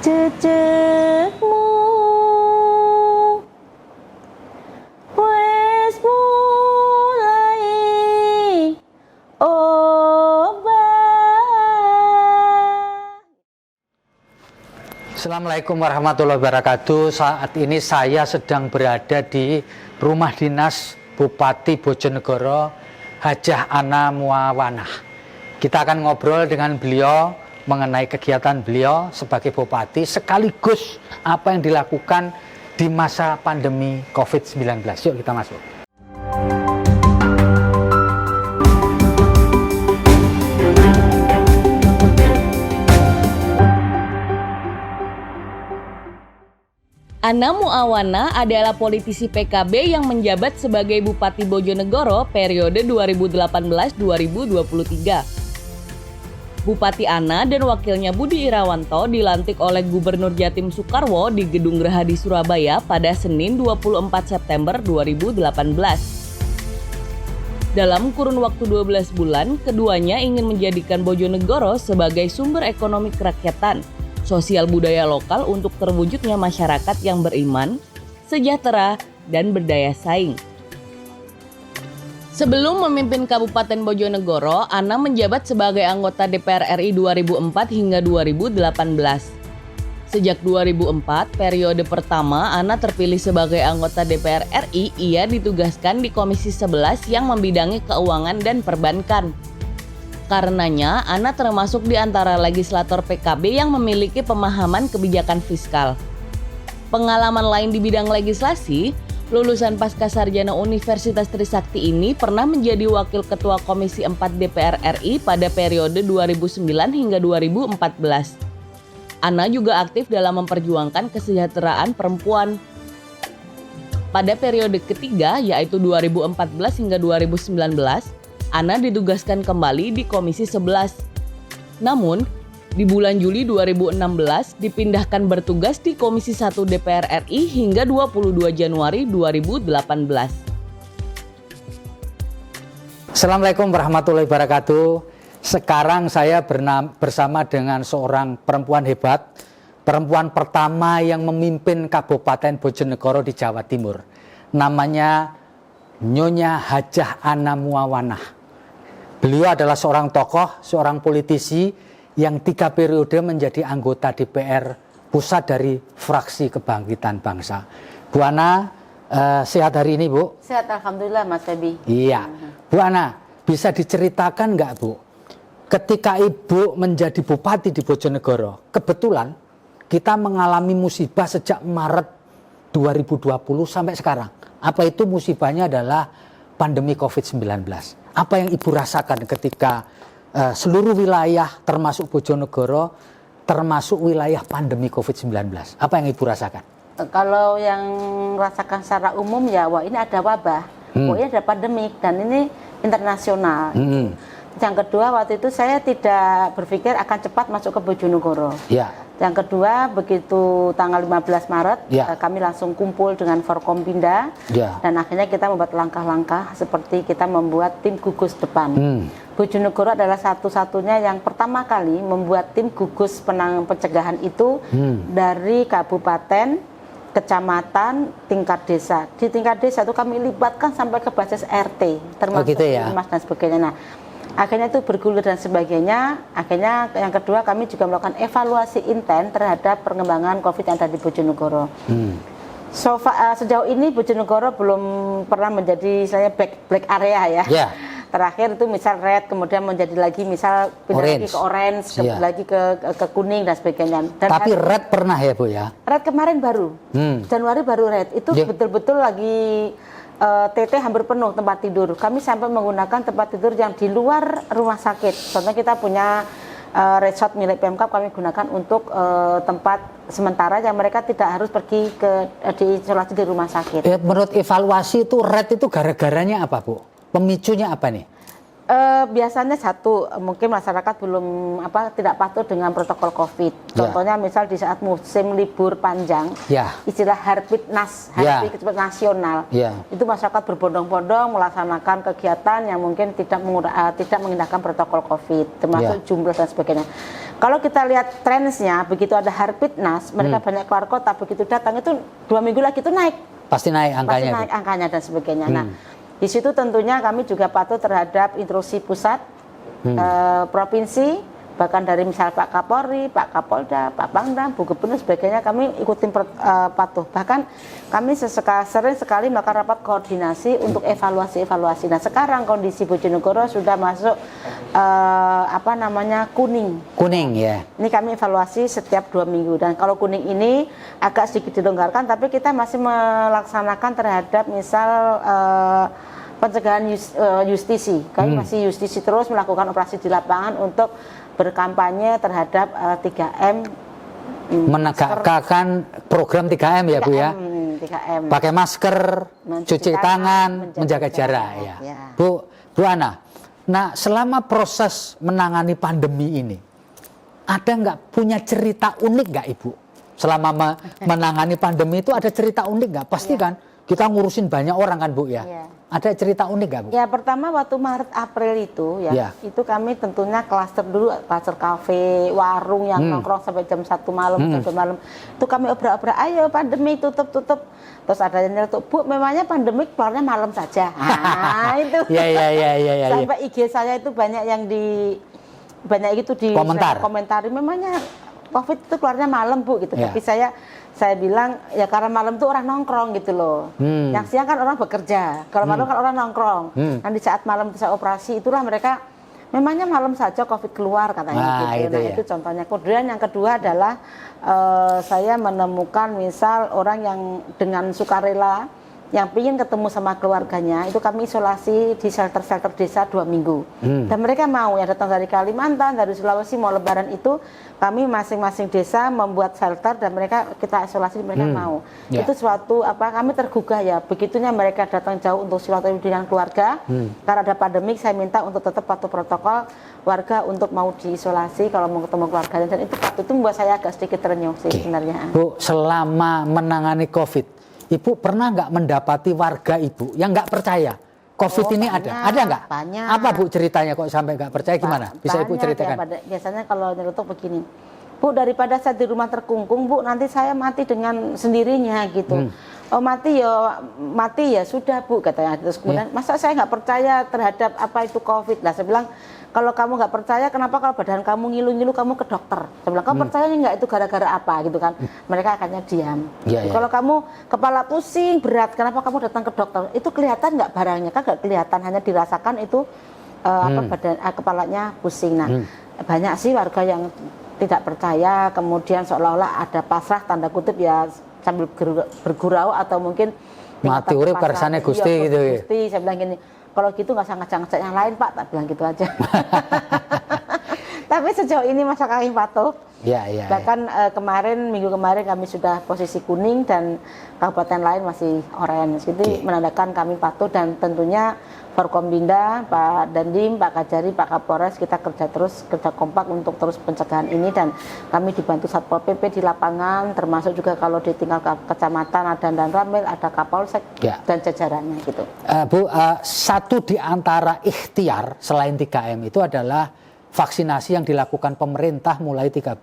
Jejakmu wes mulai obah. Assalamualaikum warahmatullahi wabarakatuh. Saat ini saya sedang berada di rumah dinas Bupati Bojonegoro, Hajah Ana Muawanah. Kita akan ngobrol dengan beliau mengenai kegiatan beliau sebagai bupati sekaligus apa yang dilakukan di masa pandemi COVID-19. Yuk kita masuk. Ana Muawanah adalah politisi PKB yang menjabat sebagai Bupati Bojonegoro periode 2018-2023. Bupati Ana dan wakilnya Budi Irawanto dilantik oleh Gubernur Jatim Soekarwo di Gedung Geraha di Surabaya pada Senin 24 September 2018. Dalam kurun waktu 12 bulan, keduanya ingin menjadikan Bojonegoro sebagai sumber ekonomi kerakyatan, sosial budaya lokal untuk terwujudnya masyarakat yang beriman, sejahtera, dan berdaya saing. Sebelum memimpin Kabupaten Bojonegoro, Ana menjabat sebagai anggota DPR RI 2004 hingga 2018. Sejak 2004, periode pertama Ana terpilih sebagai anggota DPR RI, ia ditugaskan di Komisi 11 yang membidangi keuangan dan perbankan. Karenanya, Ana termasuk di antara legislator PKB yang memiliki pemahaman kebijakan fiskal. Pengalaman lain di bidang legislasi, lulusan Pascasarjana Universitas Trisakti ini pernah menjadi Wakil Ketua Komisi 4 DPR RI pada periode 2009 hingga 2014. Ana juga aktif dalam memperjuangkan kesejahteraan perempuan. Pada periode ketiga, yaitu 2014 hingga 2019, Ana ditugaskan kembali di Komisi 11. Namun, di bulan Juli 2016 dipindahkan bertugas di Komisi 1 DPR RI hingga 22 Januari 2018. Assalamualaikum warahmatullahi wabarakatuh. Sekarang saya bersama dengan seorang perempuan hebat, perempuan pertama yang memimpin Kabupaten Bojonegoro di Jawa Timur. Namanya Nyonya Hajah Ana Muawanah. Beliau adalah seorang tokoh, seorang politisi yang 3 periode menjadi anggota DPR pusat dari fraksi Kebangkitan Bangsa. Bu Ana, sehat hari ini, Bu? Sehat, alhamdulillah, Mas Febi. Iya. Bu Ana, bisa diceritakan nggak, Bu? Ketika Ibu menjadi bupati di Bojonegoro, kebetulan kita mengalami musibah sejak Maret 2020 sampai sekarang. Apa itu musibahnya adalah pandemi COVID-19. Apa yang Ibu rasakan ketika seluruh wilayah termasuk Bojonegoro termasuk wilayah pandemi COVID-19? Apa yang Ibu rasakan? Kalau yang rasakan secara umum ya, wah ini ada wabah, wah ini ada pandemik dan ini internasional. Yang kedua, waktu itu saya tidak berpikir akan cepat masuk ke Bojonegoro. Ya. Yang kedua, begitu tanggal 15 Maret, kami langsung kumpul dengan Forkompinda, dan akhirnya kita membuat langkah-langkah seperti kita membuat tim gugus depan. Bojonegoro adalah satu-satunya yang pertama kali membuat tim gugus pencegahan itu dari kabupaten, kecamatan, tingkat desa. Di tingkat desa itu kami libatkan sampai ke basis RT, termasuk Mas dan sebagainya. Nah, akhirnya itu bergulir dan sebagainya. Akhirnya yang kedua kami juga melakukan evaluasi intens terhadap perkembangan COVID yang ada di Bojonegoro. Sejauh ini Bojonegoro belum pernah menjadi saya black area ya. Terakhir itu misal red, kemudian menjadi lagi misal pindah lagi ke orange, lagi ke kuning dan sebagainya. Dan tapi red pernah ya, Bu ya? Red kemarin baru, Januari baru red. Itu betul-betul lagi TT hampir penuh tempat tidur. Kami sampai menggunakan tempat tidur yang di luar rumah sakit. Contohnya kita punya resort milik Pemkab, kami gunakan untuk tempat sementara yang mereka tidak harus pergi ke diisolasi di rumah sakit. Menurut evaluasi itu red itu gara-garanya apa, Bu? Pemicunya apa nih? Biasanya satu, mungkin masyarakat belum tidak patuh dengan protokol COVID. Contohnya misal di saat musim libur panjang, istilah Harpitnas, Hari Kecepatan Nasional, itu masyarakat berbondong-bondong melaksanakan kegiatan yang mungkin tidak mengindahkan protokol COVID, termasuk jumlah dan sebagainya. Kalau kita lihat trennya, begitu ada Harpitnas, mereka banyak keluar kota, begitu datang itu 2 minggu lagi itu naik. Pasti naik angkanya. Pasti naik angkanya dan sebagainya. Nah, di situ tentunya kami juga patuh terhadap instruksi pusat, provinsi, bahkan dari misal Pak Kapolri, Pak Kapolda, Pak Pangdam, Bu Gubernur, sebagainya kami ikutin patuh. Bahkan kami sering sekali melakukan rapat koordinasi untuk evaluasi. Nah sekarang kondisi Bojonegoro sudah masuk kuning. Kuning ya. Ini kami evaluasi setiap 2 minggu dan kalau kuning ini agak sedikit dilonggarkan, tapi kita masih melaksanakan terhadap misal pencegahan justisi. Kami masih justisi terus melakukan operasi di lapangan untuk berkampanye terhadap 3M. Menegakkan program 3M ya Bu ya. 3M. Pakai masker, cuci tangan, menjaga jarak ya. Bu Ana. Nah, selama proses menangani pandemi ini, ada nggak punya cerita unik nggak Ibu? Selama menangani pandemi itu ada cerita unik nggak? Pasti kan kita ngurusin banyak orang kan Bu ya? Ada cerita unik nggak Bu? Ya pertama waktu Maret April itu itu kami tentunya klaster dulu, klaster kafe, warung yang nongkrong sampai jam 1 malam, jam 2 malam. Itu kami obrak-obrak, ayo pandemi tutup. Terus ada yang nyeletuk, Bu, memangnya pandemi keluarnya malam saja. Nah itu. Iya. Sampai IG saya itu banyak yang banyak itu di komentari, memangnya COVID itu keluarnya malam Bu gitu. Tapi saya bilang ya karena malam tuh orang nongkrong gitu loh. Yang siang kan orang bekerja, kalau malam kan orang nongkrong. Nanti saat malam bisa operasi itulah mereka memangnya malam saja COVID keluar katanya gitu. Nah itu contohnya. Kemudian yang kedua adalah saya menemukan misal orang yang dengan sukarela yang ingin ketemu sama keluarganya, itu kami isolasi di shelter-shelter desa 2 minggu. Dan mereka mau yang datang dari Kalimantan, dari Sulawesi mau lebaran itu, kami masing-masing desa membuat shelter dan kita isolasi, mereka mau. Itu suatu kami tergugah ya, begitunya mereka datang jauh untuk silaturahmi dengan keluarga. Karena ada pandemik, saya minta untuk tetap patuh protokol warga untuk mau diisolasi kalau mau ketemu keluarganya, dan itu membuat saya agak sedikit terenyuh sih sebenarnya. Bu, selama menangani COVID, Ibu pernah nggak mendapati warga Ibu yang nggak percaya COVID ini banyak, ada nggak? Banyak. Apa Bu ceritanya kok sampai nggak percaya, gimana? Bisa Ibu ceritakan? Ya, biasanya kalau nyelotok begini, Bu, daripada saya di rumah terkungkung, Bu, nanti saya mati dengan sendirinya gitu. Oh mati ya sudah Bu katanya. Terus kemudian masa saya nggak percaya terhadap apa itu COVID? Lah saya bilang, kalau kamu nggak percaya, kenapa kalau badan kamu ngilu-ngilu kamu ke dokter? Saya bilang, kamu percaya nggak itu gara-gara apa gitu kan? Mereka akannya diam. Kalau kamu kepala pusing berat, kenapa kamu datang ke dokter? Itu kelihatan nggak barangnya? Kan nggak kelihatan, hanya dirasakan itu kepalanya pusing. Nah banyak sih warga yang tidak percaya, kemudian seolah-olah ada pasrah tanda kutip ya, sambil bergurau atau mungkin mati urip karsane Gusti gitu ya. Gusti, saya bilang gini, kalau gitu nggak usah ngajak-ngajak yang lain Pak, tak bilang gitu aja. Tapi sejauh ini masa kami patuh. Bahkan minggu kemarin kami sudah posisi kuning dan kabupaten lain masih oranye. Jadi menandakan kami patuh, dan tentunya Forkombinda, Pak Dandim, Pak Kajari, Pak Kapolres, kita kerja kompak untuk terus pencegahan ini, dan kami dibantu Satpol PP di lapangan, termasuk juga kalau di tingkat kecamatan ada Dan Ramil, ada Kapolsek dan jajarannya gitu. Bu, satu di antara ikhtiar selain 3M itu adalah vaksinasi yang dilakukan pemerintah mulai 13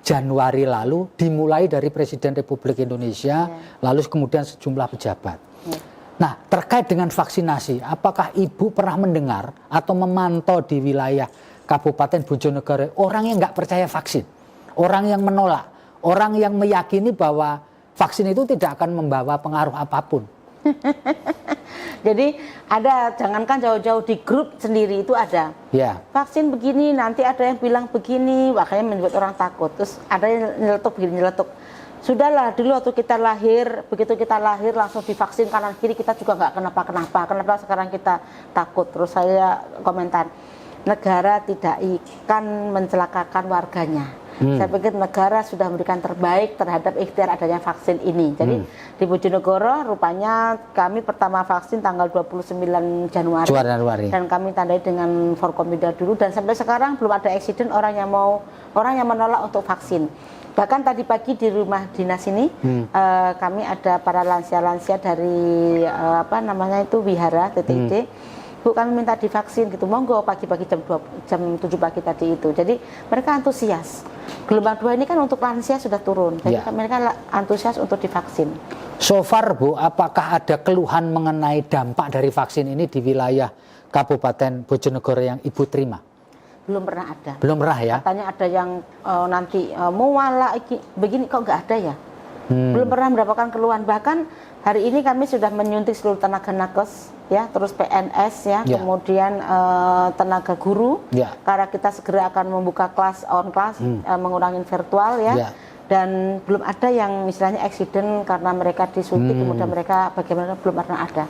Januari lalu, dimulai dari Presiden Republik Indonesia, lalu kemudian sejumlah pejabat. Nah, terkait dengan vaksinasi, apakah Ibu pernah mendengar atau memantau di wilayah Kabupaten Bojonegoro orang yang nggak percaya vaksin, orang yang menolak, orang yang meyakini bahwa vaksin itu tidak akan membawa pengaruh apapun? Jadi ada, jangankan jauh-jauh di grup sendiri itu ada. Vaksin begini, nanti ada yang bilang begini, makanya membuat orang takut. Terus ada yang nyeletuk begini, nyeletuk. Sudahlah, dulu waktu kita lahir, begitu kita lahir langsung divaksin kanan kiri, kita juga nggak kenapa-kenapa. Kenapa sekarang kita takut? Terus saya komentar, negara tidak akan mencelakakan warganya. Saya pikir negara sudah memberikan terbaik terhadap ikhtiar adanya vaksin ini. Jadi di Bojonegoro rupanya kami pertama vaksin tanggal 29 Januari. Dan kami tandai dengan Forkompinda dulu, dan sampai sekarang belum ada eksiden orang yang menolak untuk vaksin. Bahkan tadi pagi di rumah dinas ini kami ada para lansia-lansia dari Wihara TTID. Bu, kami minta divaksin gitu, monggo pagi-pagi jam 7 pagi tadi itu. Jadi mereka antusias. Gelombang 2 ini kan untuk lansia sudah turun, jadi mereka antusias untuk divaksin. So far Bu, apakah ada keluhan mengenai dampak dari vaksin ini di wilayah Kabupaten Bojonegoro yang Ibu terima? Belum pernah ada. Belum pernah ya? Katanya ada yang nanti muala begini, kok nggak ada ya? Belum pernah mendapatkan keluhan. Bahkan hari ini kami sudah menyuntik seluruh tenaga nakes, ya, terus PNS ya, kemudian tenaga guru, karena kita segera akan membuka kelas on class, mengurangi virtual ya. Dan belum ada yang istilahnya eksiden karena mereka disuntik, kemudian mereka bagaimana, belum pernah ada.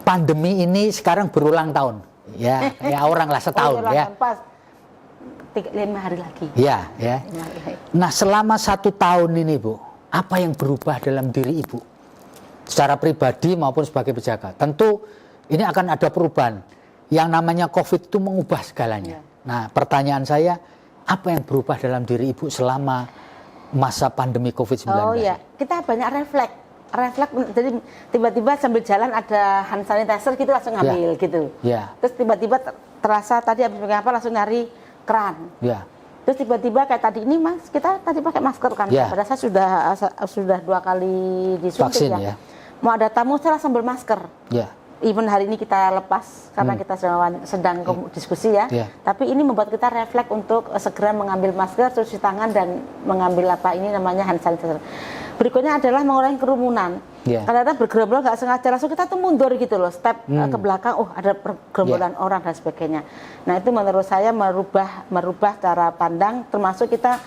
Pandemi ini sekarang berulang tahun, ya, ya orang lah setahun ya. Pas 5 hari lagi. Ya, ya. Nah, selama 1 tahun ini Bu, apa yang berubah dalam diri Ibu? Secara pribadi maupun sebagai pejabat. Tentu ini akan ada perubahan. Yang namanya COVID itu mengubah segalanya. Nah, pertanyaan saya, apa yang berubah dalam diri Ibu selama masa pandemi COVID-19? Oh ya, kita banyak refleks, jadi tiba-tiba sambil jalan ada hand sanitizer gitu langsung ngambil gitu. Terus tiba-tiba terasa tadi habis pakai apa langsung nyari keran. Terus tiba-tiba kayak tadi ini Mas, kita tadi pakai masker kan. Padahal saya sudah 2 kali disuntik ya. Mau ada tamu saya langsung bermasker. Even hari ini kita lepas karena kita sedang diskusi ya. Tapi ini membuat kita refleks untuk segera mengambil masker, cuci tangan, dan mengambil apa ini namanya hand sanitizer. Berikutnya adalah mengurangi kerumunan. Kadang-kadang bergerombol nggak sengaja langsung kita tuh mundur gitu loh, step ke belakang, ada gerombolan orang dan sebagainya. Nah itu menurut saya merubah cara pandang, termasuk kita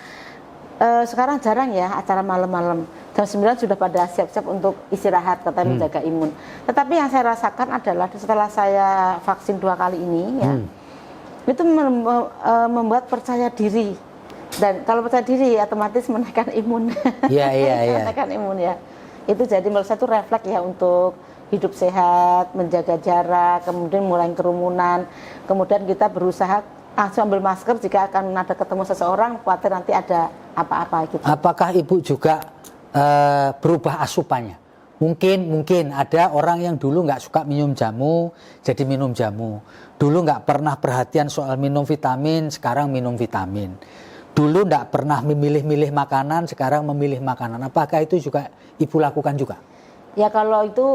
sekarang jarang ya acara malam-malam. Jam 9 sudah pada siap-siap untuk istirahat, katanya menjaga imun. Tetapi yang saya rasakan adalah setelah saya vaksin 2 kali ini ya, itu membuat percaya diri. Dan kalau percaya diri otomatis menaikkan imun. Menaikkan imun ya. Itu jadi menurut saya itu refleks ya untuk hidup sehat, menjaga jarak, kemudian mengurangi kerumunan. Kemudian kita berusaha langsung ambil masker jika akan ada ketemu seseorang, khawatir nanti ada apa-apa gitu. Apakah Ibu juga berubah asupannya? Mungkin ada orang yang dulu nggak suka minum jamu, jadi minum jamu. Dulu nggak pernah perhatian soal minum vitamin, sekarang minum vitamin. Dulu nggak pernah memilih-milih makanan, sekarang memilih makanan. Apakah itu juga Ibu lakukan juga? Ya kalau itu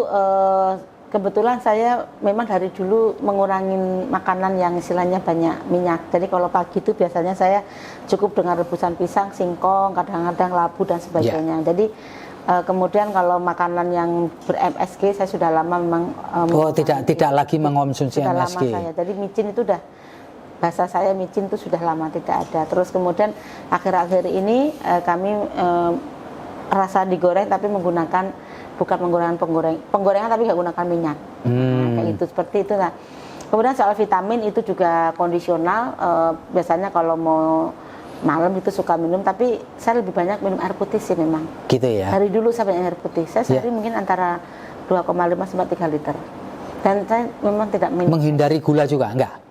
kebetulan saya memang dari dulu mengurangi makanan yang istilahnya banyak minyak. Jadi kalau pagi itu biasanya saya cukup dengan rebusan pisang, singkong, kadang-kadang labu dan sebagainya. Jadi kemudian kalau makanan yang ber-MSG saya sudah lama memang tidak lagi mengonsumsi sudah MSG. Lama saya. Jadi micin itu udah, bahasa saya micin itu sudah lama tidak ada. Terus kemudian akhir-akhir ini kami rasa digoreng tapi bukan menggunakan penggorengan tapi nggak gunakan minyak. Nah, kayak itu seperti itu lah. Kemudian soal vitamin itu juga kondisional. Biasanya kalau mau malam itu suka minum, tapi saya lebih banyak minum air putih sih memang. Gitu ya. Dari dulu saya banyak air putih. Saya sehari mungkin antara 2,5 sampai 3 liter. Dan saya memang tidak minum. Menghindari gula juga enggak?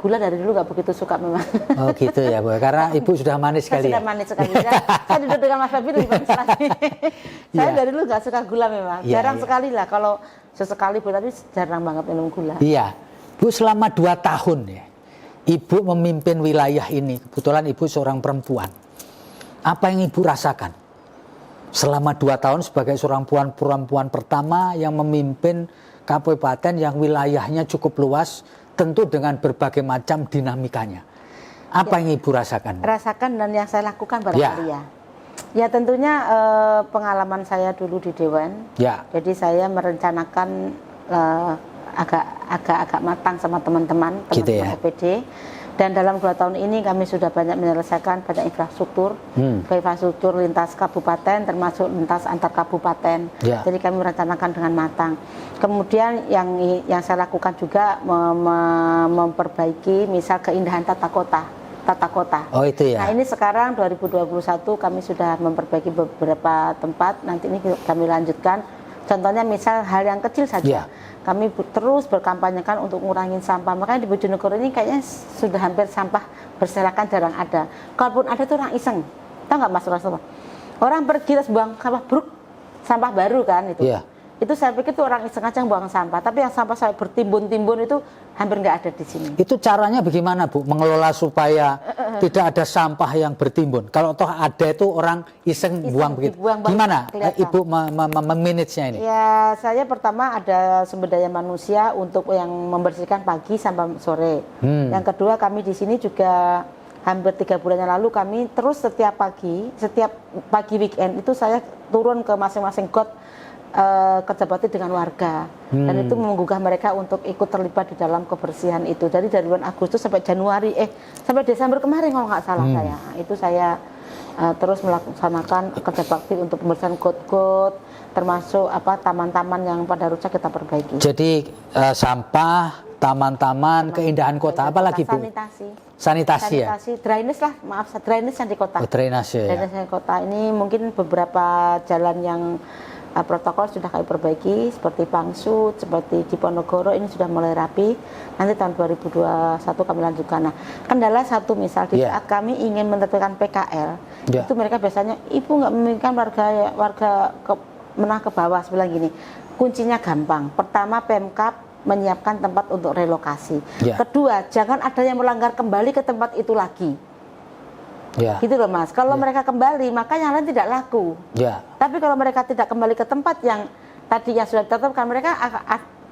Gula dari dulu nggak begitu suka memang. Oh gitu ya Bu, karena Ibu sudah manis sekali. Saya sudah manis sekali. Saya duduk dengan Mas Fabi lebih manis lagi. Saya dari dulu nggak suka gula memang. Jarang sekali lah, kalau sesekali Bu, tapi jarang banget minum gula. Iya, Bu, selama 2 tahun ya, Ibu memimpin wilayah ini. Kebetulan Ibu seorang perempuan. Apa yang Ibu rasakan selama 2 tahun sebagai seorang perempuan pertama yang memimpin kabupaten yang wilayahnya cukup luas, tentu dengan berbagai macam dinamikanya. Apa yang Ibu rasakan? Rasakan dan yang saya lakukan barangkali ya. Ya tentunya pengalaman saya dulu di Dewan. Jadi saya merencanakan agak matang sama teman-teman gitu ya. OPD. Dan dalam 2 tahun ini kami sudah banyak menyelesaikan banyak infrastruktur, infrastruktur lintas kabupaten termasuk lintas antar kabupaten. Jadi kami merencanakan dengan matang. Kemudian yang saya lakukan juga memperbaiki misal keindahan tata kota. tata kota. Oh itu ya. Nah ini sekarang 2021 kami sudah memperbaiki beberapa tempat, nanti ini kami lanjutkan. Contohnya misal hal yang kecil saja, kami terus berkampanyekan untuk ngurangin sampah. Makanya di Bojonegoro ini kayaknya sudah hampir sampah berserakan jarang ada. Kalaupun ada itu orang iseng, tahu nggak Mas Rasul? Orang pergi terus buang sampah bruk, sampah baru kan itu. Itu saya pikir itu orang iseng aja buang sampah, tapi yang sampah saya bertimbun-timbun itu hampir nggak ada di sini. Itu caranya bagaimana Bu, mengelola supaya tidak ada sampah yang bertimbun? Kalau toh ada itu orang iseng buang begitu. Gimana Ibu memanagenya ini? Ya saya pertama ada sumber daya manusia untuk yang membersihkan pagi sampai sore. Yang kedua kami di sini juga hampir 3 bulan yang lalu kami terus setiap pagi weekend itu saya turun ke masing-masing got kerja bakti dengan warga dan itu menggugah mereka untuk ikut terlibat di dalam kebersihan itu. Jadi dari bulan Agustus sampai Januari sampai Desember kemarin kalau nggak salah saya terus melaksanakan kerja bakti untuk pembersihan got-got, termasuk taman-taman yang pada rusak kita perbaiki. Jadi sampah, taman-taman, keindahan kota, apalagi Bu? Sanitasi ya? Drainase lah, maaf, drainase yang di kota. Drainase ya. Drainase yang di kota ini mungkin beberapa jalan yang protokol sudah kami perbaiki seperti Pangsut, seperti di Ponorogo ini sudah mulai rapi. Nanti tahun 2021 kami lanjutkan. Nah, kendala satu misal di saat kami ingin menertibkan PKL, itu mereka biasanya ibu nggak memikirkan warga menengah ke bawah. Bilang gini, kuncinya gampang. Pertama Pemkab menyiapkan tempat untuk relokasi. Kedua, jangan ada yang melanggar kembali ke tempat itu lagi. Gitu loh Mas, kalau mereka kembali maka yang lain tidak laku. Tapi kalau mereka tidak kembali ke tempat yang tadinya sudah ditetapkan, mereka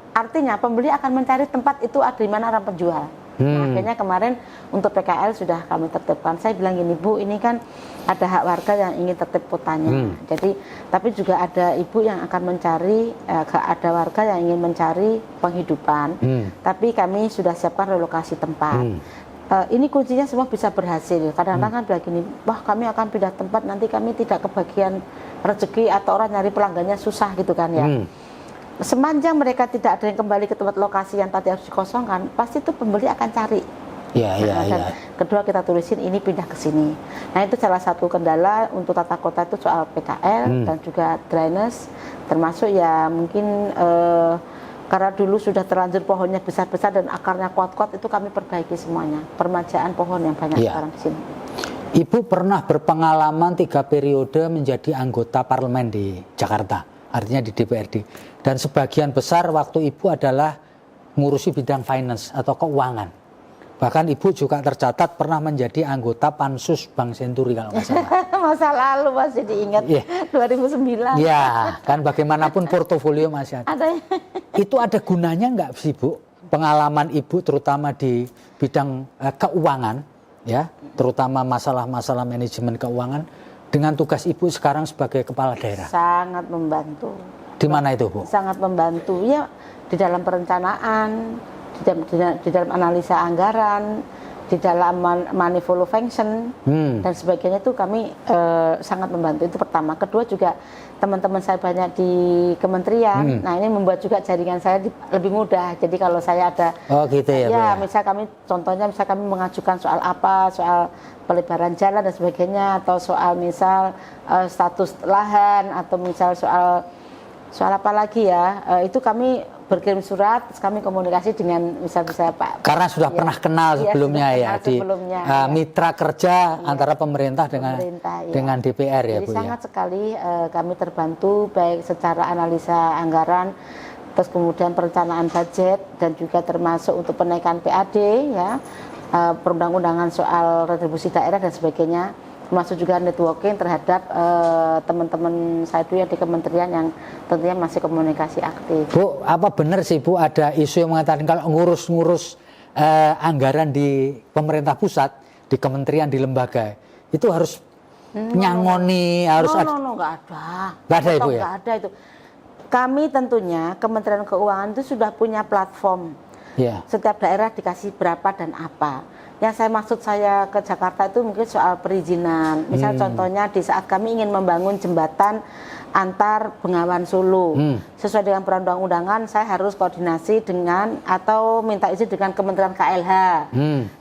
artinya pembeli akan mencari tempat itu ada di mana orang penjual. Nah, akhirnya kemarin untuk PKL sudah kami tertibkan. Saya bilang gini Bu, ini kan ada hak warga yang ingin tertib kotanya. Jadi tapi juga ada ibu yang akan mencari, ada warga yang ingin mencari penghidupan. Tapi kami sudah siapkan relokasi tempat. Ini kuncinya semua bisa berhasil. Kadang-kadang kan bilang gini, wah kami akan pindah tempat, nanti kami tidak kebagian rezeki atau orang nyari pelanggannya susah gitu kan ya. Sepanjang mereka tidak ada yang kembali ke tempat lokasi yang tadi harus dikosongkan, pasti itu pembeli akan cari. Dan kedua kita tulisin ini pindah ke sini. Nah itu salah satu kendala untuk tata kota itu soal PKL dan juga drainase, termasuk ya mungkin karena dulu sudah terlanjur pohonnya besar-besar dan akarnya kuat-kuat, itu kami perbaiki semuanya. Permajaan pohon yang banyak sekarang di sini. Ibu pernah berpengalaman 3 periode menjadi anggota parlemen di Jakarta, artinya di DPRD. Dan sebagian besar waktu Ibu adalah ngurusi bidang finance atau keuangan. Bahkan Ibu juga tercatat pernah menjadi anggota Pansus Bank Senturi kalau nggak salah. Masa lalu masih diingat, 2009. Ya, kan bagaimanapun portofolio masih ada. Itu ada gunanya nggak sih Bu? Pengalaman Ibu terutama di bidang keuangan, ya, terutama masalah-masalah manajemen keuangan dengan tugas Ibu sekarang sebagai kepala daerah. Sangat membantu. Di mana itu Bu? Sangat membantu ya di dalam perencanaan, di dalam analisa anggaran, di dalam money follow function dan sebagainya itu kami sangat membantu. Itu pertama. Kedua juga teman-teman saya banyak di kementerian. Nah ini membuat juga jaringan saya lebih mudah. Jadi kalau saya ada, misal kami contohnya misal kami mengajukan soal apa, soal pelebaran jalan dan sebagainya, atau soal misal status lahan, atau misal soal apa lagi ya, itu kami berkirim surat, kami komunikasi dengan bisa-bisa Pak. Karena sudah pernah kenal sebelumnya mitra kerja antara pemerintah dengan DPR ya Bu. Jadi sangat sekali kami terbantu baik secara analisa anggaran, terus kemudian perencanaan budget dan juga termasuk untuk penaikan PAD ya, perundang-undangan soal retribusi daerah dan sebagainya. Termasuk juga networking terhadap teman-teman saya itu yang di kementerian yang tentunya masih komunikasi aktif. Bu, apa benar sih Bu ada isu yang mengatakan kalau ngurus-ngurus anggaran di pemerintah pusat, di kementerian, di lembaga, itu harus nyangoni, harus ada? Nggak ada. Nggak ada Ibu ya? Nggak ada itu. Kami tentunya Kementerian Keuangan itu sudah punya platform. Setiap daerah dikasih berapa dan apa. Yang saya ke Jakarta itu mungkin soal perizinan. Misal contohnya di saat kami ingin membangun jembatan antar Bengawan Solo, sesuai dengan perundang-undangan saya harus koordinasi dengan atau minta izin dengan Kementerian KLH,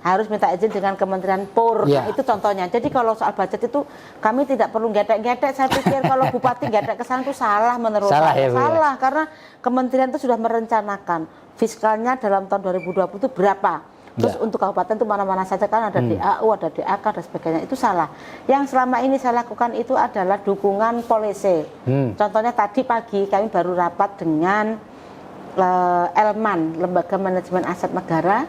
harus minta izin dengan Kementerian PUR. Nah, itu contohnya. Jadi kalau soal budget itu kami tidak perlu gedek-gedek. Saya pikir kalau bupati gedek ke sana itu salah menurut saya. Salah karena kementerian itu sudah merencanakan fiskalnya dalam tahun 2020 itu berapa. Terus untuk kabupaten itu mana-mana saja kan ada DAU, ada DAK dan sebagainya, itu salah. Yang selama ini saya lakukan itu adalah dukungan polisi. Contohnya tadi pagi kami baru rapat dengan Elman, Lembaga Manajemen Aset Negara.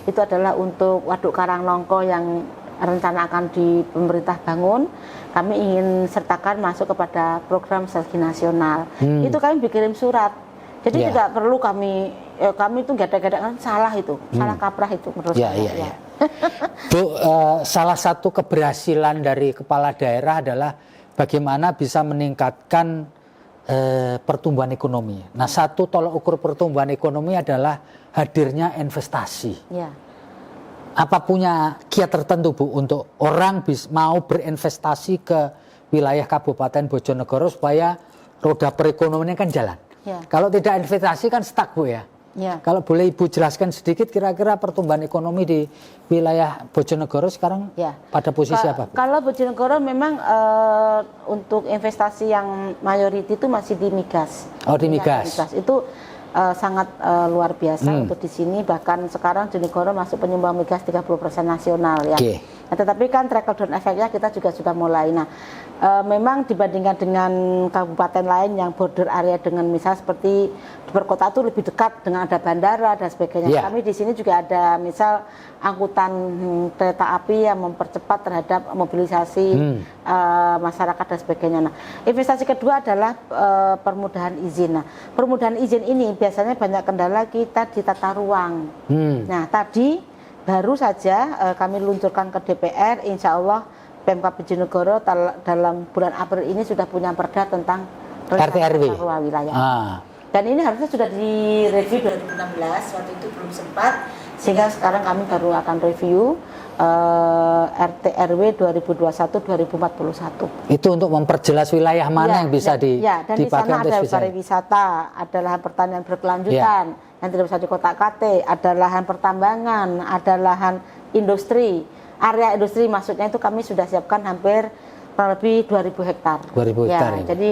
Itu adalah untuk Waduk Karanglongko yang rencana akan di pemerintah bangun. Kami ingin sertakan masuk kepada program strategi nasional. Itu kami dikirim surat. Jadi tidak perlu kami itu gadang-gadang salah itu, salah kaprah itu menurut saya. Bu, salah satu keberhasilan dari kepala daerah adalah bagaimana bisa meningkatkan pertumbuhan ekonomi. Nah, satu tolok ukur pertumbuhan ekonomi adalah hadirnya investasi. Apa punya kiat tertentu, Bu, untuk orang mau berinvestasi ke wilayah Kabupaten Bojonegoro supaya roda perekonomian kan jalan? Kalau tidak investasi kan stuck, Bu, ya. Kalau boleh Ibu jelaskan sedikit kira-kira pertumbuhan ekonomi di wilayah Bojonegoro sekarang pada posisi apa, Bu? Kalau Bojonegoro memang untuk investasi yang mayoriti itu masih di migas. Oh, di migas. Itu sangat luar biasa untuk di sini, bahkan sekarang Bojonegoro masuk penyumbang migas 30% nasional ya. Nah, tetapi kan trickle down efeknya kita juga sudah mulai. Nah, memang dibandingkan dengan kabupaten lain yang border area dengan misal seperti di perkotaan itu lebih dekat dengan ada bandara dan sebagainya. Kami di sini juga ada misal angkutan kereta api yang mempercepat terhadap mobilisasi masyarakat dan sebagainya. Nah, investasi kedua adalah permudahan izin. Nah, permudahan izin ini biasanya banyak kendala kita di tata ruang. Nah, tadi baru saja kami luncurkan ke DPR, insya Allah Pemkab Bojonegoro dalam bulan April ini sudah punya perda tentang RT/RW wilayah. Dan ini harusnya sudah direview 2016, waktu itu belum sempat, sehingga sekarang kami baru akan review RT/RW 2021-2041. Itu untuk memperjelas wilayah mana yang bisa dan di sana ada pariwisata, ada lahan pertanian berkelanjutan yang tidak bisa dikotak-katik, ada lahan pertambangan, ada lahan industri. Area industri maksudnya itu kami sudah siapkan hampir kurang lebih 2.000 hektar. 2.000 hektar. Jadi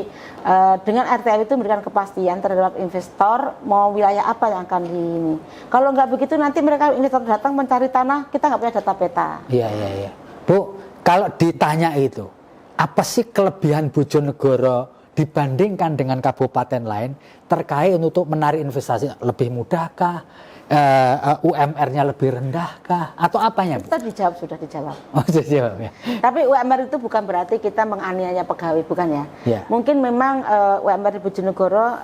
dengan RT/RW itu memberikan kepastian terhadap investor mau wilayah apa yang akan di ini. Kalau nggak begitu nanti mereka investor datang mencari tanah, kita nggak punya data peta. Iya. Bu, kalau ditanya itu, apa sih kelebihan Bojonegoro dibandingkan dengan kabupaten lain terkait untuk menarik investasi? Lebih mudahkah? UMR-nya lebih rendahkah? Atau apanya? Kita sudah dijawab. Oh, sudah dijawab ya. Tapi UMR itu bukan berarti kita menganiaya pegawai, bukan ya. Mungkin memang UMR di Bojonegoro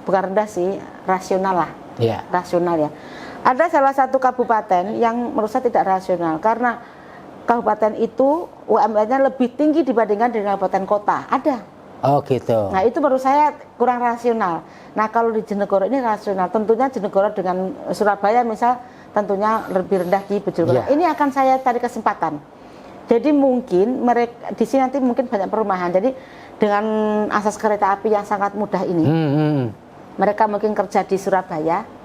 bukan rendah sih, rasional lah. Rasional ya. Ada salah satu kabupaten yang menurut saya tidak rasional karena kabupaten itu UMR-nya lebih tinggi dibandingkan dengan kabupaten kota. Ada. Oh gitu. Nah itu menurut saya kurang rasional. Nah kalau di Bojonegoro ini rasional. Tentunya Bojonegoro dengan Surabaya misal tentunya lebih rendah di Bojonegoro. Ini akan saya cari kesempatan. Jadi mungkin mereka di sini nanti mungkin banyak perumahan. Jadi dengan asas kereta api yang sangat mudah ini, mereka mungkin kerja di Surabaya,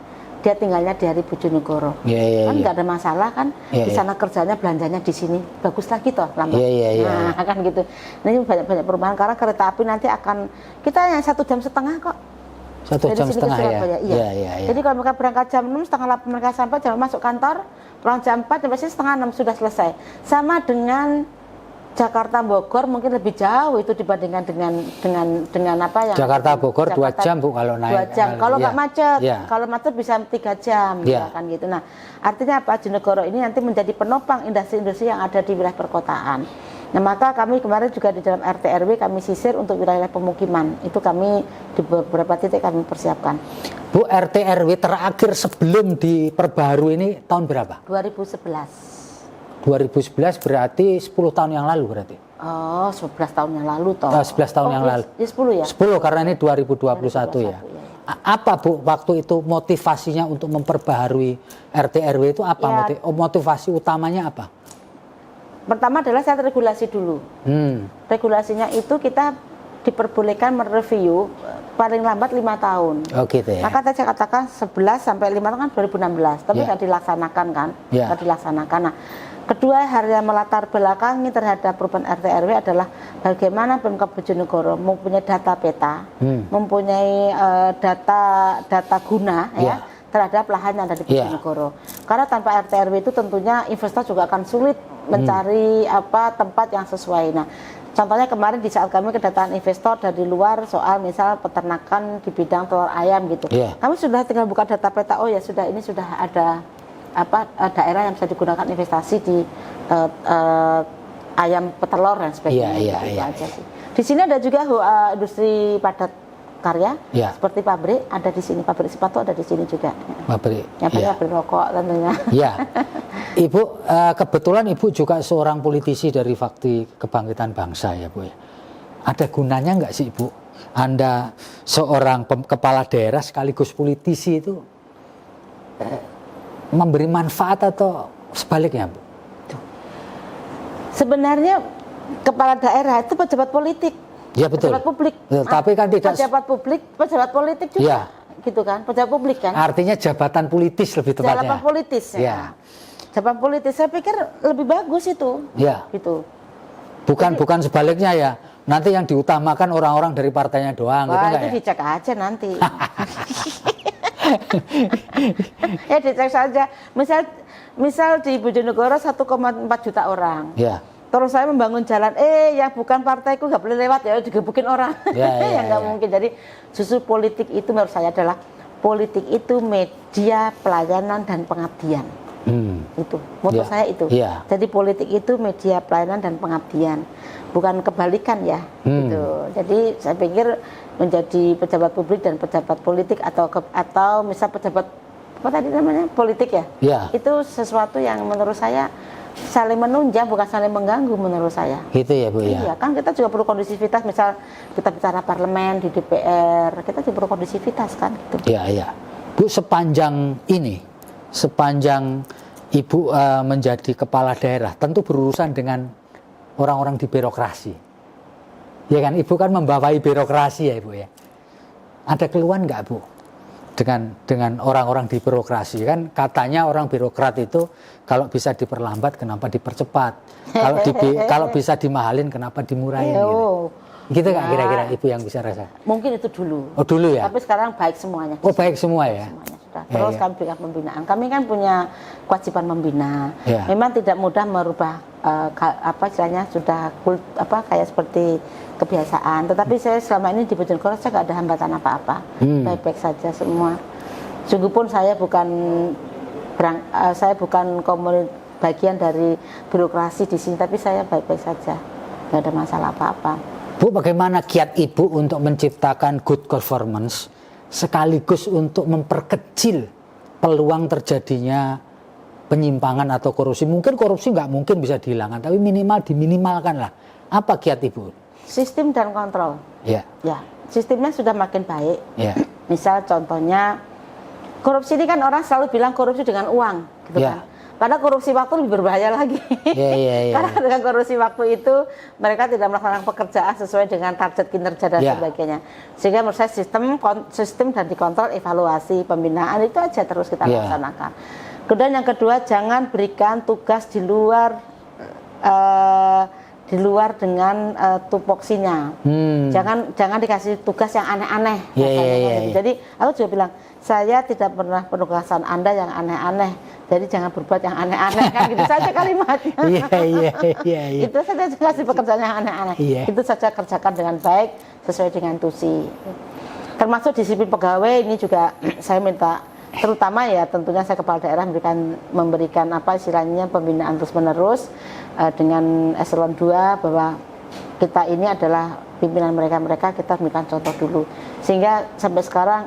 dia tinggalnya di Bojonegoro. Kan nggak ada masalah kan, di sana kerjanya belanjanya di sini bagus lagi toh lama. Nah kan gitu. Nah ini banyak perubahan karena kereta api nanti akan kita yang 1,5 jam kok. 1,5 jam ya. Jadi kalau mereka berangkat jam 6, setengah 8 mereka sampai jam masuk kantor, pulang jam 4, sampai setengah 6 sudah selesai. Sama dengan Jakarta Bogor mungkin lebih jauh itu dibandingkan dengan apa yang Jakarta Bogor 2 jam Bu kalau naik. 2 jam. Kalau nggak macet, kalau macet bisa 3 jam kan gitu. Nah, artinya apa? Bojonegoro ini nanti menjadi penopang industri-industri yang ada di wilayah perkotaan. Nah, maka kami kemarin juga di dalam RT/RW kami sisir untuk wilayah pemukiman. Itu kami di beberapa titik kami persiapkan. Bu, RT/RW terakhir sebelum diperbarui ini tahun berapa? 2011 berarti 10 tahun yang lalu berarti? Oh, 11 tahun yang lalu toh. 11 tahun yang lalu. Ya 10 ya? 10 karena ini 2021 ya. apa Bu waktu itu motivasinya untuk memperbaharui RT RW itu apa? Ya. Motivasi utamanya apa? Pertama adalah saya regulasi dulu. Regulasinya itu kita diperbolehkan mereview paling lambat 5 tahun. Oh gitu ya. Maka saya katakan 11 sampai 5 tahun kan 2016, tapi nggak dilaksanakan kan? Nggak dilaksanakan. Nah, kedua hal yang melatar belakangi terhadap perubahan RT RW adalah bagaimana Pemkab Bojonegoro mempunyai data peta, mempunyai data guna ya terhadap lahan yang ada di Bojonegoro. Karena tanpa RT RW itu tentunya investor juga akan sulit mencari tempat yang sesuai. Nah, contohnya kemarin di saat kami kedatangan investor dari luar soal misal peternakan di bidang telur ayam gitu, kami sudah tinggal buka data peta, oh ya sudah, ini sudah ada daerah yang bisa digunakan investasi di ayam petelur dan sebagainya. Aja sih. Di sini ada juga industri padat karya, seperti pabrik ada di sini, pabrik sepatu ada di sini juga. Pabrik rokok tentunya. Ya, Ibu kebetulan Ibu juga seorang politisi dari Fakti Kebangkitan Bangsa ya Bu ya. Ada gunanya nggak sih Ibu? Anda seorang kepala daerah sekaligus politisi itu memberi manfaat atau sebaliknya Bu? Sebenarnya kepala daerah itu pejabat politik. Ya betul. Pejabat publik. Betul, tapi kan tidak pejabat publik, pejabat politik juga. Gitu kan, pejabat publik kan. Artinya jabatan politis lebih tepatnya. Jabatan politis. Ya. Jabatan politis saya pikir lebih bagus itu. Ya. Gitu. Bukan sebaliknya ya. Nanti yang diutamakan orang-orang dari partainya doang. Wah, gitu itu ya? dicek aja nanti. Ya dicek saja. Misal di Bojonegoro 1,4 juta orang. Ya. Terus saya membangun jalan, yang bukan partaiku nggak boleh lewat ya, digebukin orang. Ya nggak mungkin. Jadi justru politik itu menurut saya adalah politik itu media pelayanan dan pengabdian. Itu moto saya itu. Jadi politik itu media pelayanan dan pengabdian, bukan kebalikan ya. Gitu. Jadi saya pikir menjadi pejabat publik dan pejabat politik atau misal pejabat apa tadi namanya politik ya. Itu sesuatu yang menurut saya saling menunjang, bukan saling mengganggu menurut saya. Gitu ya Bu ya. Iya, kan kita juga perlu kondisivitas, misal kita bicara parlemen di DPR, kita juga perlu kondisivitas kan gitu. Iya. Bu, sepanjang Ibu menjadi kepala daerah, tentu berurusan dengan orang-orang di birokrasi. Ya kan, Ibu kan membawai birokrasi ya Ibu ya. Ada keluhan nggak Bu? Dengan orang-orang di birokrasi, kan katanya orang birokrat itu kalau bisa diperlambat kenapa dipercepat, kalau bisa dimahalin kenapa dimurahin gitu nggak kira-kira Ibu yang bisa rasa? Mungkin itu dulu. Oh dulu ya. Tapi sekarang baik semuanya. Oh baik semua ya. Semuanya sudah. Terus kami berikan pembinaan. Kami kan punya kewajiban membina. Memang tidak mudah merubah istilahnya sudah kayak seperti kebiasaan. Tetapi saya selama ini di Bojonegoro saya nggak ada hambatan apa-apa. Baik-baik saja semua. Sungguhpun saya bukan bagian dari birokrasi di sini, tapi saya baik-baik saja. Nggak ada masalah apa-apa. Bu, bagaimana kiat Ibu untuk menciptakan good governance sekaligus untuk memperkecil peluang terjadinya penyimpangan atau korupsi? Mungkin korupsi nggak mungkin bisa dihilangkan, tapi minimal diminimalkan lah. Apa kiat Ibu? Sistem dan kontrol. Ya, sistemnya sudah makin baik. Misal contohnya korupsi ini kan orang selalu bilang korupsi dengan uang, gitu kan. Padahal korupsi waktu lebih berbahaya lagi. Karena dengan korupsi waktu itu mereka tidak melaksanakan pekerjaan sesuai dengan target kinerja dan sebagainya. Sehingga menurut saya sistem dan dikontrol, evaluasi, pembinaan itu aja terus kita laksanakan. Kemudian yang kedua, jangan berikan tugas di luar dengan tupoksinya. Jangan dikasih tugas yang aneh-aneh. Jadi aku juga bilang, saya tidak pernah penugasan Anda yang aneh-aneh. Jadi jangan berbuat yang aneh-aneh kan, gitu saja kalimatnya. Itu saja kasih pekerjaan yang aneh-aneh. Itu saja kerjakan dengan baik sesuai dengan tusi. Termasuk disiplin pegawai ini juga saya minta, terutama ya tentunya saya kepala daerah memberikan istilahnya pembinaan terus-menerus dengan eselon 2 bahwa kita ini adalah pimpinan mereka kita berikan contoh dulu, sehingga sampai sekarang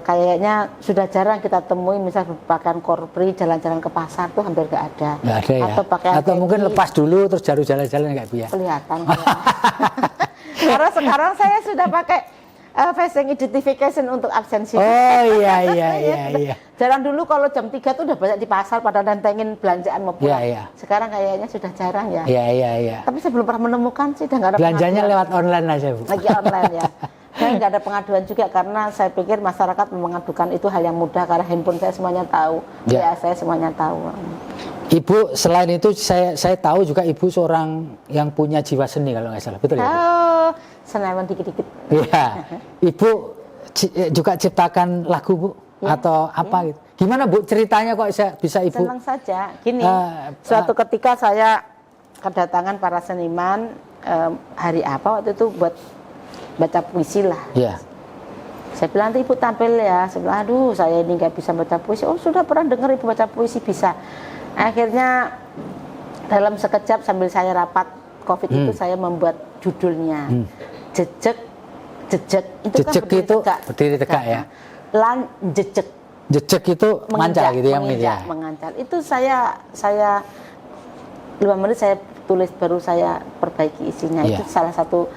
kayaknya sudah jarang kita temui misal bahkan korpri jalan-jalan ke pasar tuh hampir nggak ada. Atau mungkin lepas dulu terus jalan-jalan nggak Bu ya? Kelihatan. Karena sekarang saya sudah pakai facing identification untuk absensi. Oh iya. Jarang dulu kalau jam 3 tuh udah banyak di pasar pada nantengin belanjaan mau pulang. Iya. Sekarang kayaknya sudah jarang ya. Iya. Tapi saya belum pernah menemukan sih, udah nggak ada Belanjanya pengaduan. lewat online aja, Bu. Lagi online ya. Saya nggak ada pengaduan juga karena saya pikir masyarakat mengadukan itu hal yang mudah karena handphone saya semuanya tahu, Ya. saya semuanya tahu. Ibu selain itu saya tahu juga Ibu seorang yang punya jiwa seni kalau nggak salah, betul ya? Bu? Oh, senawan dikit-dikit. Iya. Ibu juga ciptakan lagu, Bu? Ya, Atau apa gitu? Gimana, Bu, ceritanya kok bisa Ibu? Senang saja. Gini, suatu ketika saya kedatangan para seniman hari apa waktu itu buat baca puisi lah. Iya. Saya bilang, nanti Ibu tampil ya. Saya bilang, aduh saya ini nggak bisa baca puisi. Oh, sudah pernah dengar Ibu baca puisi? Bisa. Akhirnya dalam sekejap sambil saya rapat COVID itu saya membuat judulnya Jejek. Itu Jejek kan itu berdiri tegak ya. Lan jejek. Jejek itu mancal gitu ya, mengancal. Itu saya 5 menit saya tulis baru saya perbaiki isinya. Itu salah satu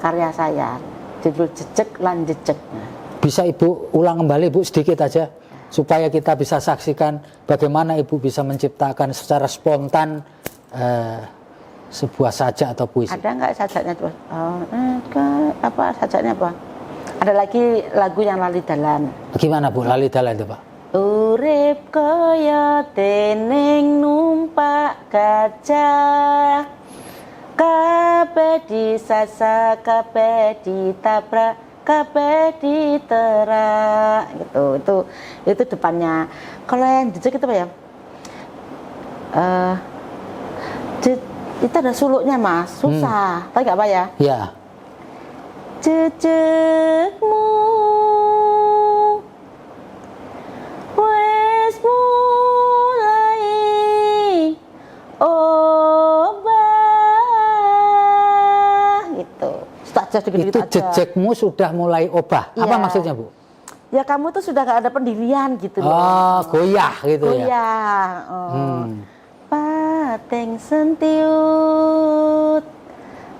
karya saya. Judul Jejek Lan Jejek. Bisa Ibu ulang kembali, Bu, sedikit aja supaya kita bisa saksikan bagaimana Ibu bisa menciptakan secara spontan sebuah sajak atau puisi. Ada nggak sajaknya tuh? Apa sajaknya apa? Ada lagi lagu yang lali dalan. Gimana, Bu, lali dalan itu, Pak? Urip kaya dening numpak gajah, kabeh disasa, kabeh ditabrak, kabeh diterak, gitu. Itu depannya. Kalau yang jejak itu apa ya? Itu ada suluknya, Mas, susah. Tahu nggak apa ya? Ya. Jejekmu wes mulai obah, gitu. Itu jejekmu sudah mulai obah. Apa maksudnya, Bu? Ya kamu tuh sudah gak ada pendirian gitu loh. Oh, goyah gitu ya. Goyah. Pateng sentiut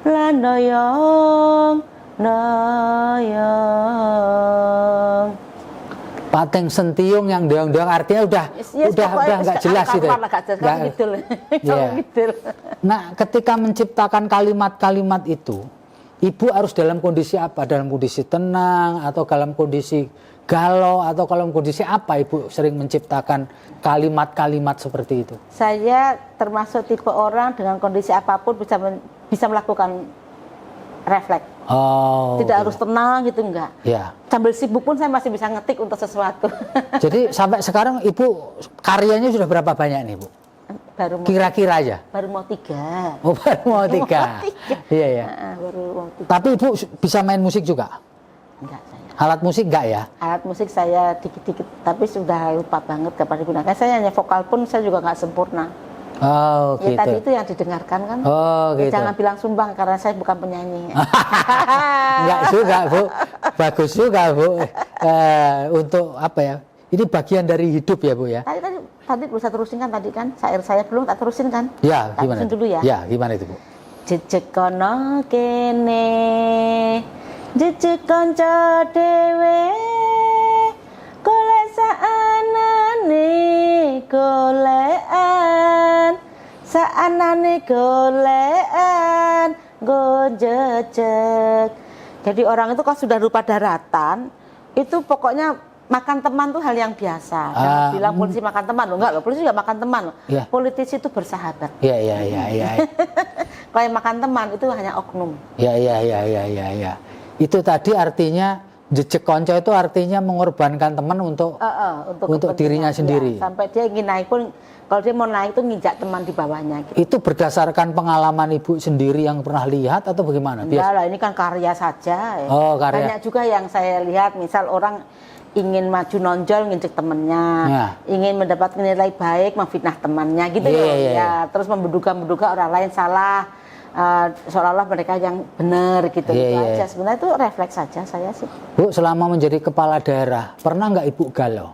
lan noyong. Pateng sentiung yang deong-deong artinya udah nggak jelas gitu. Nah, ketika menciptakan kalimat-kalimat itu, Ibu harus dalam kondisi apa? Dalam kondisi tenang atau dalam kondisi galau atau dalam kondisi apa Ibu sering menciptakan kalimat-kalimat seperti itu? Saya termasuk tipe orang dengan kondisi apapun bisa melakukan refleks. Oh, tidak harus tenang gitu, enggak. Ya. Sambil sibuk pun saya masih bisa ngetik untuk sesuatu. Jadi sampai sekarang Ibu karyanya sudah berapa banyak nih, Bu? Kira-kira aja. Baru mau 3. Oh, baru mau 3. Iya. Baru mau 3. Tapi Ibu bisa main musik juga? Enggak, saya. Alat musik enggak ya? Alat musik saya dikit-dikit, tapi sudah lupa banget kapan digunakan. Saya hanya vokal pun saya juga nggak sempurna. Oh, ya, gitu. tadi itu yang didengarkan kan. Oh, gitu. Jangan bilang sumbang karena saya bukan penyanyi. Enggak juga, Bu. Bagus juga, Bu. Untuk apa ya? Ini bagian dari hidup ya, Bu ya. Tadi bisa terusin kan tadi kan? Syair saya belum tak terusin kan? Ya, gimana? Terusin dulu ya. Ya, gimana itu, Bu? Jejeg kono kene, jejeg kanca dhewe, golek saanane golekan, saanane golekan, go jejeg. Jadi orang itu kalau sudah rupa daratan, itu pokoknya makan teman tuh hal yang biasa. Jangan bilang polisi makan teman loh, enggak loh. Polisi juga makan teman loh. Ya. Politisi itu bersahabat. Iya. Kalau yang makan teman itu hanya oknum. Iya. Itu tadi artinya jejeg konco itu artinya mengorbankan teman untuk dirinya sendiri. Ya, sampai dia ingin naik pun, kalau dia mau naik itu nginjak teman di bawahnya. Gitu. Itu berdasarkan pengalaman Ibu sendiri yang pernah lihat atau bagaimana? Enggak lah, ini kan karya saja. Ya. Oh, karya. Banyak juga yang saya lihat, misal orang ingin maju nonjol nginjek temennya, ingin mendapat nilai baik memfitnah temannya gitu ya. Terus menduga orang lain salah, seolah-olah mereka yang benar gitu. Aja. Sebenarnya itu refleks saja saya sih. Bu, selama menjadi kepala daerah pernah nggak Ibu galau?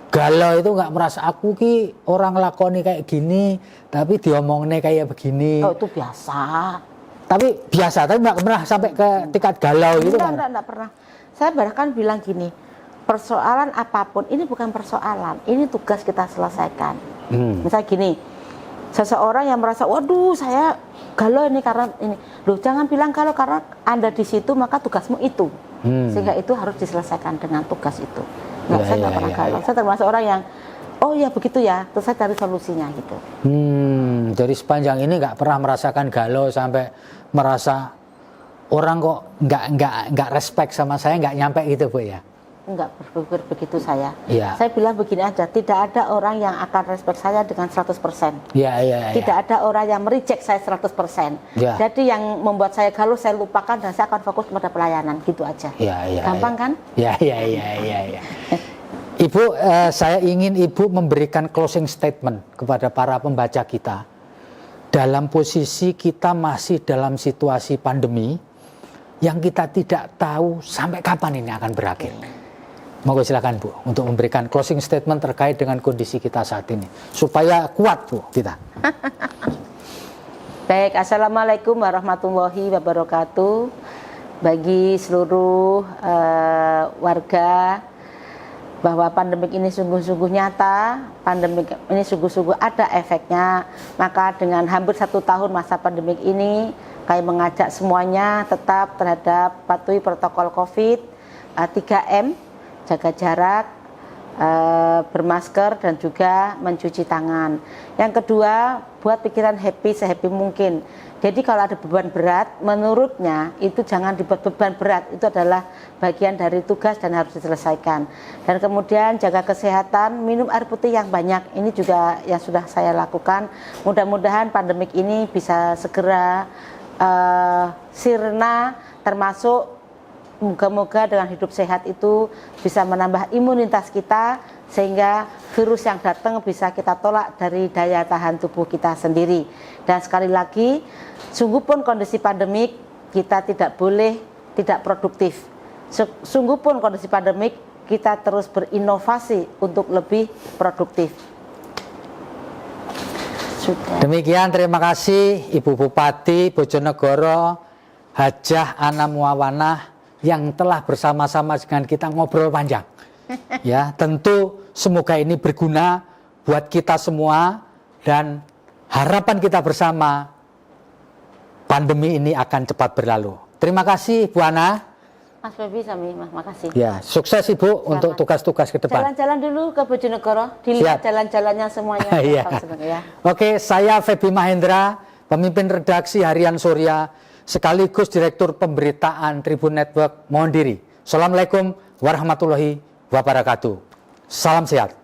Galau itu nggak merasa aku ki orang lakoni kayak gini tapi diomongnya kayak begini. Oh, itu biasa. Tapi biasa, tapi nggak pernah sampai ke tingkat galau gitu kan? Enggak pernah. Saya bahkan bilang gini, persoalan apapun ini bukan persoalan, ini tugas kita selesaikan. Misal gini, seseorang yang merasa, waduh saya galau ini karena ini, loh jangan bilang galau karena Anda di situ maka tugasmu itu, sehingga itu harus diselesaikan dengan tugas itu. Nah, saya nggak pernah galau. Saya termasuk orang yang, oh ya begitu ya, terus saya cari solusinya gitu. Jadi sepanjang ini nggak pernah merasakan galau sampai merasa orang kok nggak respect sama saya, nggak nyampe gitu Bu ya? Enggak berpikir begitu saya. Ya. Saya bilang begini aja, tidak ada orang yang akan respect saya dengan 100%. Ya. Tidak ada orang yang mereject saya 100%. Ya. Jadi yang membuat saya galau saya lupakan dan saya akan fokus kepada pelayanan, gitu aja. Gampang kan? Ya. Ibu, saya ingin Ibu memberikan closing statement kepada para pembaca kita. Dalam posisi kita masih dalam situasi pandemi yang kita tidak tahu sampai kapan ini akan berakhir. Monggo silakan Bu untuk memberikan closing statement terkait dengan kondisi kita saat ini supaya kuat Bu kita. Baik, assalamualaikum warahmatullahi wabarakatuh. Bagi seluruh warga, bahwa pandemik ini sungguh-sungguh nyata, pandemik ini sungguh-sungguh ada efeknya. Maka dengan hampir 1 tahun masa pandemik ini, kami mengajak semuanya tetap patuhi protokol COVID, 3M, jaga jarak, bermasker dan juga mencuci tangan. Yang kedua, buat pikiran sehappy mungkin. Jadi kalau ada beban berat, menurutnya itu jangan dibuat beban berat, itu adalah bagian dari tugas dan harus diselesaikan. Dan kemudian jaga kesehatan, minum air putih yang banyak, ini juga yang sudah saya lakukan. Mudah-mudahan pandemik ini bisa segera sirna, termasuk moga-moga dengan hidup sehat itu bisa menambah imunitas kita, sehingga virus yang datang bisa kita tolak dari daya tahan tubuh kita sendiri. Dan sekali lagi, sungguh pun kondisi pandemik, kita tidak boleh tidak produktif. Sungguh pun kondisi pandemik, kita terus berinovasi untuk lebih produktif. Sudah. Demikian, terima kasih Ibu Bupati Bojonegoro Hajah Ana Muawanah yang telah bersama-sama dengan kita ngobrol panjang. Ya, tentu semoga ini berguna buat kita semua dan harapan kita bersama pandemi ini akan cepat berlalu. Terima kasih Bu Ana. Mas Febi, Sami, makasih. Ya, sukses Ibu untuk tugas-tugas ke depan. Jalan-jalan dulu ke Bojonegoro, dilihat jalan-jalannya semuanya. Ya. Oke, saya Febi Mahendra, pemimpin redaksi Harian Surya, sekaligus Direktur Pemberitaan Tribun Network, mohon diri. Assalamualaikum warahmatullahi wabarakatuh. Salam sehat.